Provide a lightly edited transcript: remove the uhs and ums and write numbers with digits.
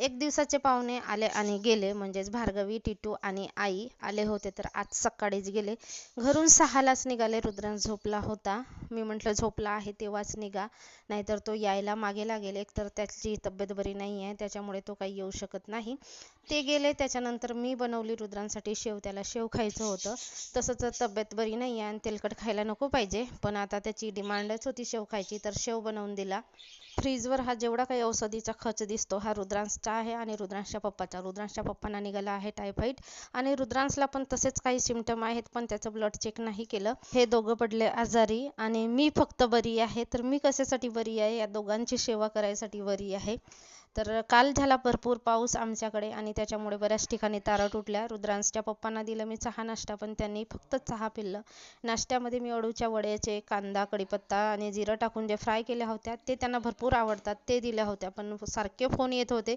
एक दिवसाचे पाहुणे आले आणि गेले, म्हणजेच भार्गवी, टिटू आणि आई आले होते. तर आज सकाळीच गेले. घरून 6लाच निघाले. रुद्रांश झोपला होता. मी म्हटलं झोपला आहे तेव्हाच निघा, नाहीतर तो यायला मागे लागेल. एकतर त्याची तब्येत बरी नाही आहे, त्याच्यामुळे तो काही येऊ शकत नाही. ते गेले. त्याच्यानंतर मी बनवली रुद्रांसाठी शेव. त्याला शेव खायचं होतं. तसंच तब्येत बरी नाही आहे आणि तेलकट खायला नको पाहिजे, पण आता त्याची डिमांडच होती शेव खायची, तर शेव बनवून दिला. फ्रीजवर हा जेवढा काही औषधीचा खच दिसतो हा रुद्रांशचा आहे आणि रुद्रांशच्या पप्पाचा. रुद्रांशच्या पप्पांना निघाला आहे टायफॉईड आणि रुद्रांशला पण तसेच काही सिम्पटम आहेत, पण त्याचं ब्लड चेक नाही केलं. हे दोघं पडले आजारी आणि मी फक्त बरी आहे. तर मी कशासाठी बरी आहे? या दोघांची सेवा करायसाठी बरी आहे. तर काल झाला भरपूर पाऊस आमच्याकडे आणि त्याच्यामुळे बऱ्याच ठिकाणी तारा तुटल्या. रुद्रांशच्या पप्पांना दिलं मी चहा नाश्ता, पण त्यांनी फक्त चहा पिलं. नाश्त्यामध्ये मी अळूच्या वड्याचे कांदा, कढीपत्ता आणि जिरं टाकून जे फ्राय केल्या होत्या ते त्यांना भरपूर आवडतात, ते दिल्या होत्या. पण सारखे फोन येत होते